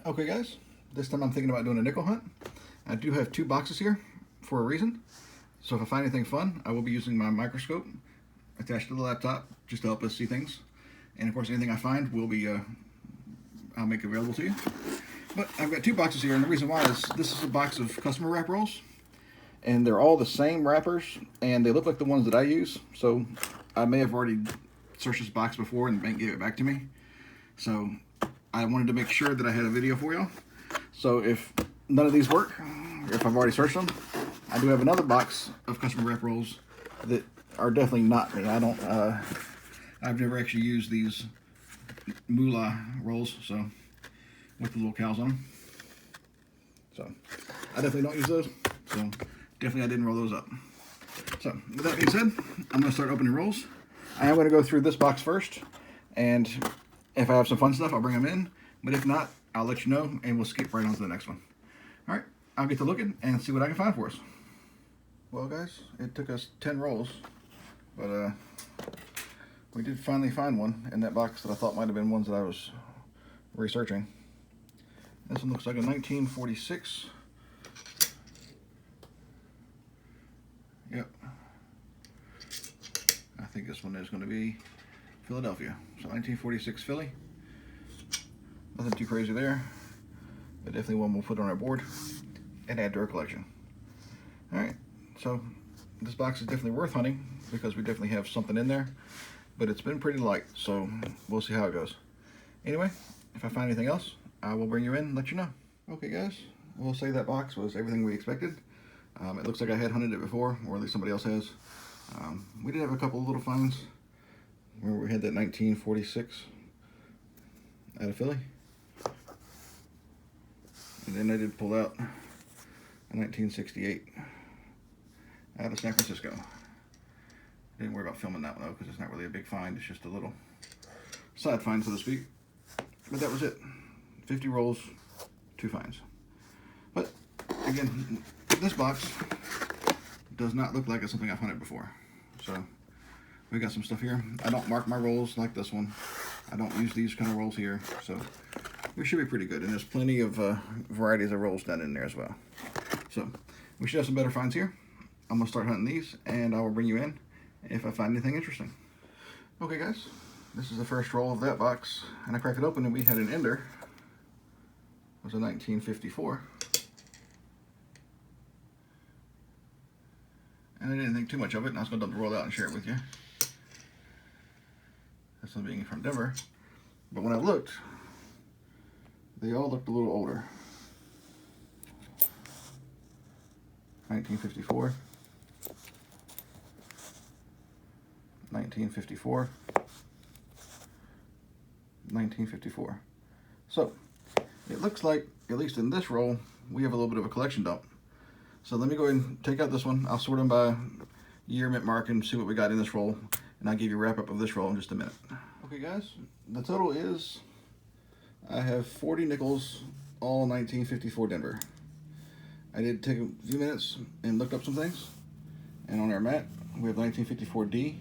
Okay guys, this time I'm thinking about doing a nickel hunt. I do have two boxes here for a reason. So if I find anything fun, I will be using my microscope attached to the laptop just to help us see things. And of course anything I find will be, I'll make available to you. But I've got two boxes here, and the reason why is this is a box of customer wrap rolls. And they're all the same wrappers, and they look like the ones that I use. So I may have already searched this box before and the bank gave it back to me. So I wanted to make sure that I had a video for y'all. So if none of these work, if I've already searched them, I do have another box of customer wrap rolls that are definitely not me. I've never actually used these moolah rolls, so with the little cows on them. So I definitely don't use those. So definitely I didn't roll those up. So with that being said, I'm going to start opening rolls. I am going to go through this box first, and if I have some fun stuff, I'll bring them in. But if not, I'll let you know, and we'll skip right on to the next one. All right, I'll get to looking and see what I can find for us. Well, guys, it took us 10 rolls, but we did finally find one in that box that I thought might have been ones that I was researching. This one looks like a 1946. Yep. I think this one is going to be Philadelphia. So 1946 Philly. Nothing too crazy there, but definitely one we'll put on our board and add to our collection. All right, so this box is definitely worth hunting because we definitely have something in there, but it's been pretty light, so we'll see how it goes. Anyway, if I find anything else, I will bring you in and let you know. Okay guys, we'll say that box was everything we expected. It looks like I had hunted it before, or at least somebody else has. We did have a couple of little finds where we had that 1946 out of Philly. And then I did pull out a 1968 out of San Francisco. Didn't worry about filming that one though, because it's not really a big find. It's just a little side find, so to speak. But that was it. 50 rolls, 2 finds. But again, this box does not look like it's something I've hunted before. So we got some stuff here. I don't mark my rolls like this one. I don't use these kind of rolls here. So we should be pretty good. And there's plenty of varieties of rolls done in there as well. So we should have some better finds here. I'm going to start hunting these, and I will bring you in if I find anything interesting. Okay guys, this is the first roll of that box, and I cracked it open and we had an ender. It was a 1954. And I didn't think too much of it, and I was going to dump the roll out and share it with you. This one being from Denver. But when I looked, they all looked a little older. 1954. 1954. 1954. So, it looks like, at least in this roll, we have a little bit of a collection dump. So let me go ahead and take out this one. I'll sort them by year, mint, mark, and see what we got in this roll. And I'll give you a wrap up of this roll in just a minute. Okay guys, the total is, I have 40 nickels, all 1954 Denver. I did take a few minutes and looked up some things. And on our mat, we have 1954 D,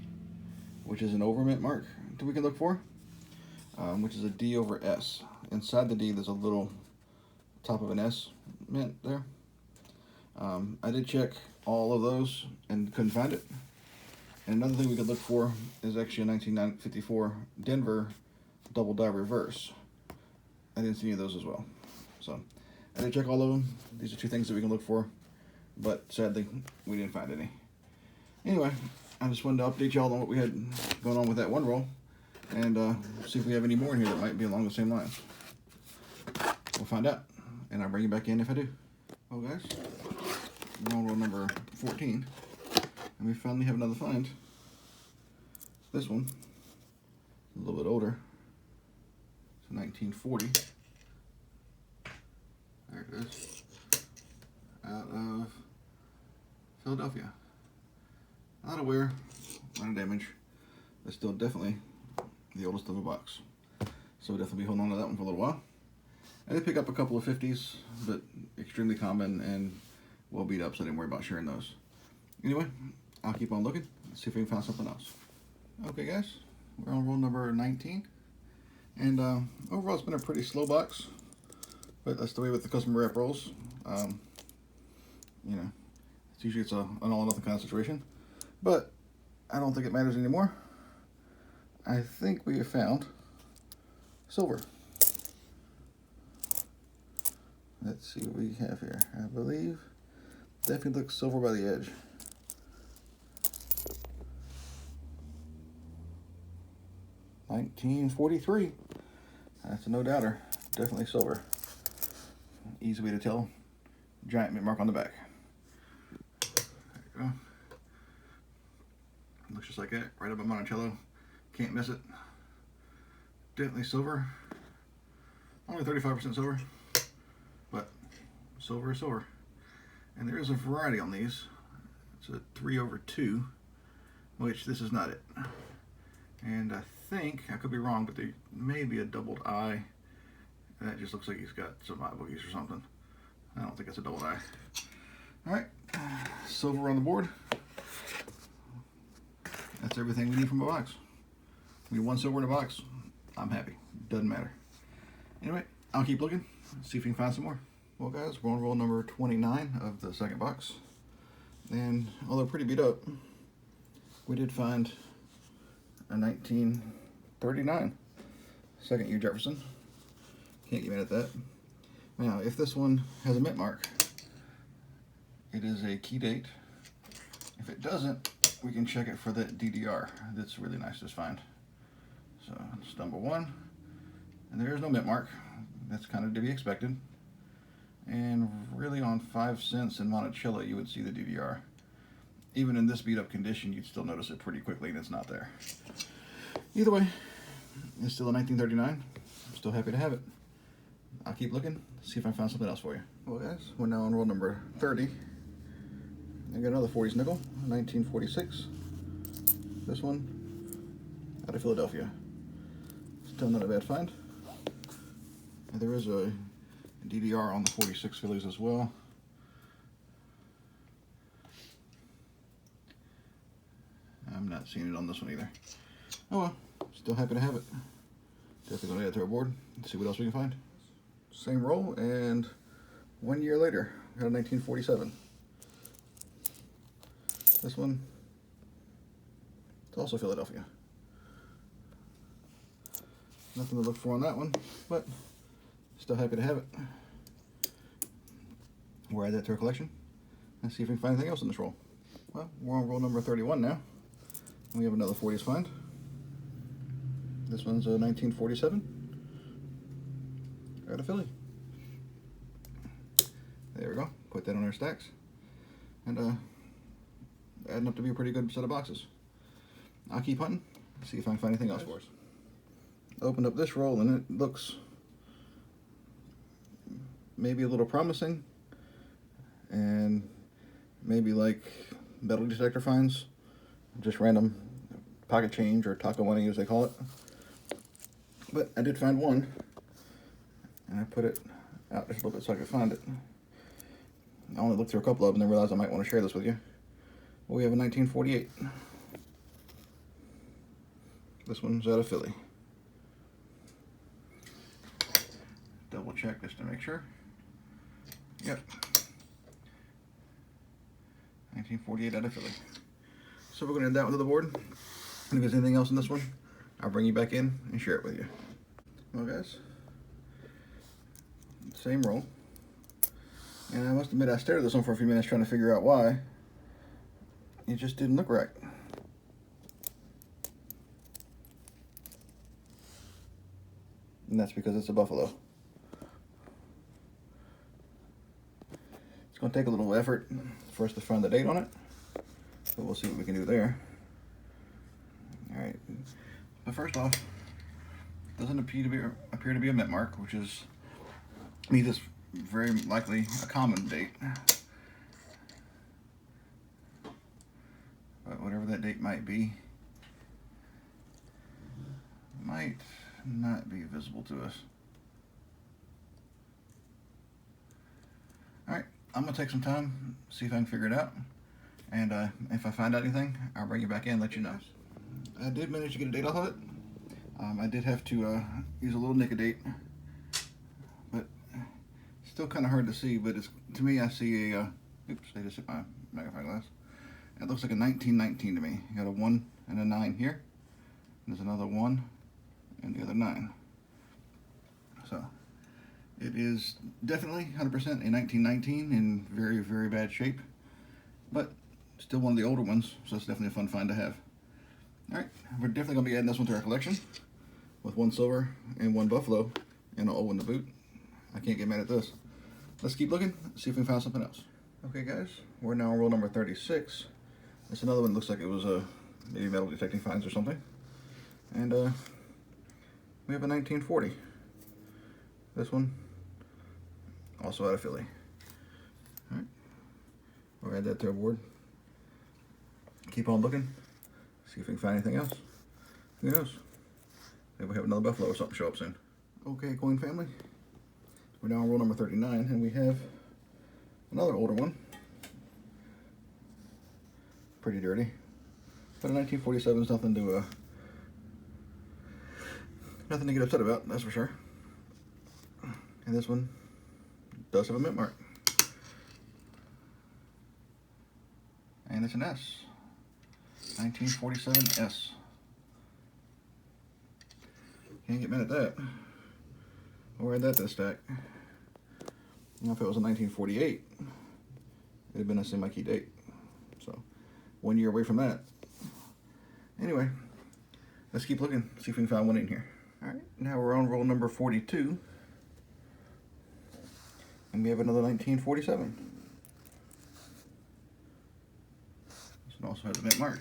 which is an over mint mark that we can look for, which is a D over S. Inside the D, there's a little top of an S mint there. I did check all of those and couldn't find it. And another thing we could look for is actually a 1954 Denver double die reverse. I didn't see any of those as well. So I did check all of them. These are 2 things that we can look for, but sadly we didn't find any. Anyway, I just wanted to update y'all on what we had going on with that one roll, and see if we have any more in here that might be along the same lines. We'll find out, and I'll bring you back in if I do. Well guys, we're on roll number 14, and we finally have another find. This one, a little bit older. It's a 1940. There it is. Out of Philadelphia. Not a wear, not a damage, but still definitely the oldest of the box. So we'll definitely be holding on to that one for a little while. I did pick up a couple of 50s, but extremely common and well beat up, so I didn't worry about sharing those. Anyway, I'll keep on looking, see if we can find something else. Okay guys, we're on roll number 19. And overall it's been a pretty slow box. But that's the way with the custom wrap rolls. You know, it's usually an all or nothing kind of situation. But I don't think it matters anymore. I think we have found silver. Let's see what we have here. I believe definitely looks silver by the edge. $19.43. That's a no doubter. Definitely silver. Easy way to tell. Giant mint mark on the back. There you go. Looks just like that. Right above Monticello. Can't miss it. Definitely silver. Only 35% silver. But silver is silver. And there is a variety on these. It's a 3/2, which this is not it. And I think, I could be wrong, but there may be a doubled eye. That just looks like he's got some eye boogies or something. I don't think it's a doubled eye. All right, silver on the board. That's everything we need from a box. We need one silver in a box. I'm happy. Doesn't matter. Anyway, I'll keep looking. See if we can find some more. Well, guys, we're on roll number 29 of the second box. And although pretty beat up, we did find a 1939 second year Jefferson. Can't get mad at that. Now, if this one has a mint mark, it is a key date. If it doesn't, we can check it for the DDR. That's really nice to find. So it's number one, and there is no mint mark. That's kind of to be expected. And really on 5 cents in Monticello, you would see the DDR. Even in this beat up condition, you'd still notice it pretty quickly and it's not there. Either way, it's still a 1939. I'm still happy to have it. I'll keep looking, see if I found something else for you. Well guys, we're now on roll number 30. I got another 40s nickel, 1946. This one, out of Philadelphia. Still not a bad find. And there is a DDR on the 46 Phillies as well. I'm not seeing it on this one either. Oh well, still happy to have it. Definitely gonna add it to our board and see what else we can find. Same roll, and 1 year later, got a 1947. This one, it's also Philadelphia. Nothing to look for on that one, but still happy to have it. We'll add that to our collection and see if we can find anything else in this roll. Well, we're on roll number 31 now. We have another 40s find. This one's a 1947 out of Philly. There we go. Put that on our stacks. And adding up to be a pretty good set of boxes. I'll keep hunting, see if I can find anything else for us. Opened up this roll and it looks maybe a little promising, and maybe like metal detector finds, just random pocket change or taco money as they call it. But I did find one, and I put it out just a little bit so I could find it. I only looked through a couple of them and then realized I might want to share this with you. Well, we have a 1948. This one's out of Philly. Double check just to make sure. Yep. 1948 out of Philly. So we're going to add that one to the board. And if there's anything else in this one, I'll bring you back in and share it with you. Well guys, same roll. And I must admit I stared at this one for a few minutes trying to figure out why. It just didn't look right. And that's because it's a Buffalo. It's going to take a little effort for us to find the date on it, but we'll see what we can do there. Alright, but first off, it doesn't appear to be a mint mark, which is this very likely a common date. But whatever that date might be, might not be visible to us. Alright, I'm going to take some time, see if I can figure it out. And if I find out anything, I'll bring you back in and let you know. I did manage to get a date off of it. I did have to use a little nick date, but Still kind of hard to see, but it's, to me, I see a, oops, I just hit my magnifying glass. It looks like a 1919 to me. You got a 1 and a 9 here. There's another 1 and the other 9. So it is definitely 100% a 1919 in very, very bad shape, but still one of the older ones, so it's definitely a fun find to have. All right, we're definitely gonna be adding this one to our collection with 1 silver and 1 buffalo and an O in the boot. I can't get mad at this. Let's keep looking, see if we can find something else. Okay guys, we're now on roll number 36. It's another one, looks like it was maybe metal detecting finds or something. And we have a 1940. This one, also out of Philly. All right, we'll add that to our board. Keep on looking, see if we can find anything else. Who knows? Maybe we have another buffalo or something show up soon. Okay, coin family. We're now on roll number 39, and we have another older one. Pretty dirty. But a 1947 is nothing to get upset about, that's for sure. And this one does have a mint mark. And it's an S. 1947 S. Can't get mad at that. We'll add that to the stack. You know, if it was a 1948, it'd have been a semi-key date. So, 1 year away from that. Anyway, let's keep looking, see if we can find one in here. All right, now we're on roll number 42. And we have another 1947. This one also has a mint mark.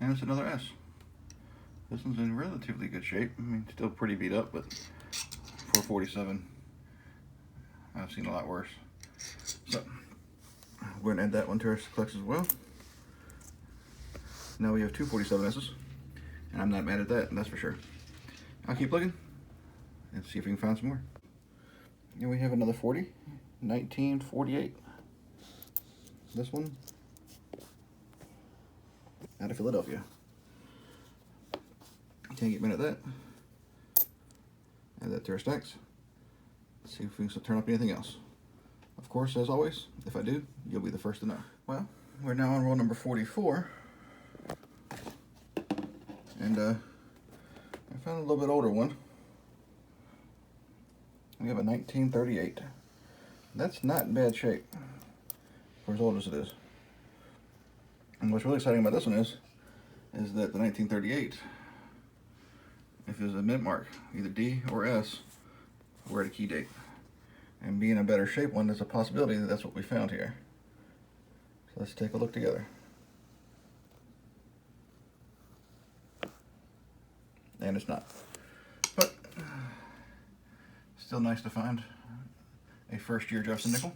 And it's another S. This one's in relatively good shape. I mean, still pretty beat up, but for 47, I've seen a lot worse. So, we're gonna add that one to our collection as well. Now we have 2 47S's, and I'm not mad at that, that's for sure. I'll keep looking and see if we can find some more. And we have another 40, 1948. This one, out of Philadelphia. Can't get mad at that. Add that to our stacks. See if we can turn up anything else. Of course, as always, if I do, you'll be the first to know. Well, we're now on roll number 44. And I found a little bit older one. We have a 1938. That's not in bad shape for as old as it is. And what's really exciting about this one is that the 1938, if there's a mint mark, either D or S, we're at a key date. And being a better shape one, there's a possibility that that's what we found here. So let's take a look together. And it's not. But still nice to find a first year Jefferson nickel.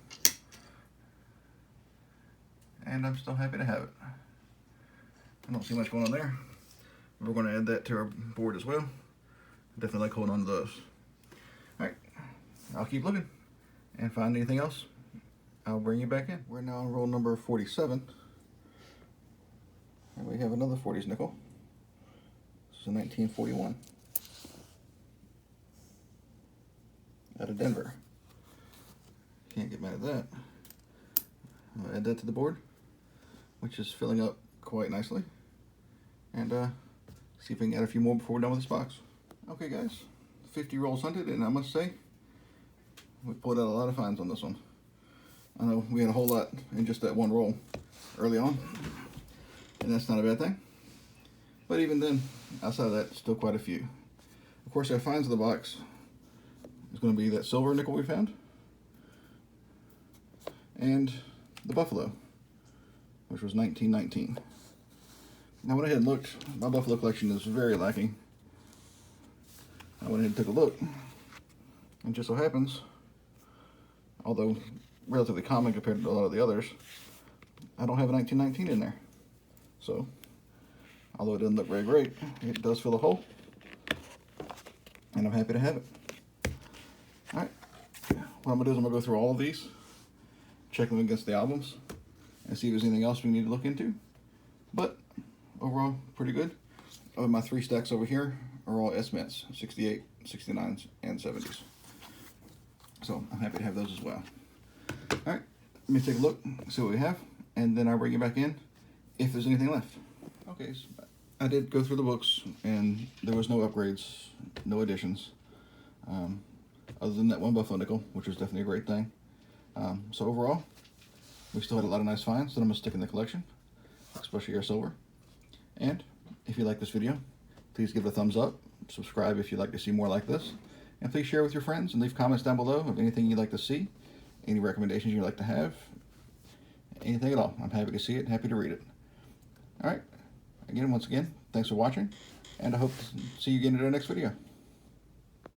And I'm still happy to have it. I don't see much going on there. We're going to add that to our board as well. Definitely like holding on to those. Alright, I'll keep looking and find anything else. I'll bring you back in. We're now on roll number 47. And we have another 40s nickel. This is a 1941. Out of Denver. Can't get mad at that. I'll add that to the board, which is filling up quite nicely. And see if we can add a few more before we're done with this box. Okay guys, 50 rolls hunted, and I must say, we pulled out a lot of finds on this one. I know we had a whole lot in just that one roll early on, and that's not a bad thing. But even then, outside of that, still quite a few. Of course, our finds of the box is going to be that silver nickel we found, and the buffalo, which was 1919. Now, when I had looked, my buffalo collection is very lacking. I went ahead and took a look, and just so happens, although relatively common compared to a lot of the others, I don't have a 1919 in there. So, although it doesn't look very great, it does fill a hole, and I'm happy to have it. Alright, what I'm going to do is I'm going to go through all of these, check them against the albums, and see if there's anything else we need to look into. But overall, pretty good. My 3 stacks over here are all S mints, 68, 69s, and 70s. So I'm happy to have those as well. All right, let me take a look, see what we have, and then I'll bring you back in if there's anything left. Okay, so I did go through the books, and there was no upgrades, no additions, other than that one Buffalo nickel, which was definitely a great thing. So overall, we still had a lot of nice finds that I'm going to stick in the collection, especially our silver. And if you like this video, please give it a thumbs up, subscribe if you'd like to see more like this, and please share with your friends and leave comments down below of anything you'd like to see, any recommendations you'd like to have, anything at all. I'm happy to see it, happy to read it. All right, once again, thanks for watching, and I hope to see you again in our next video.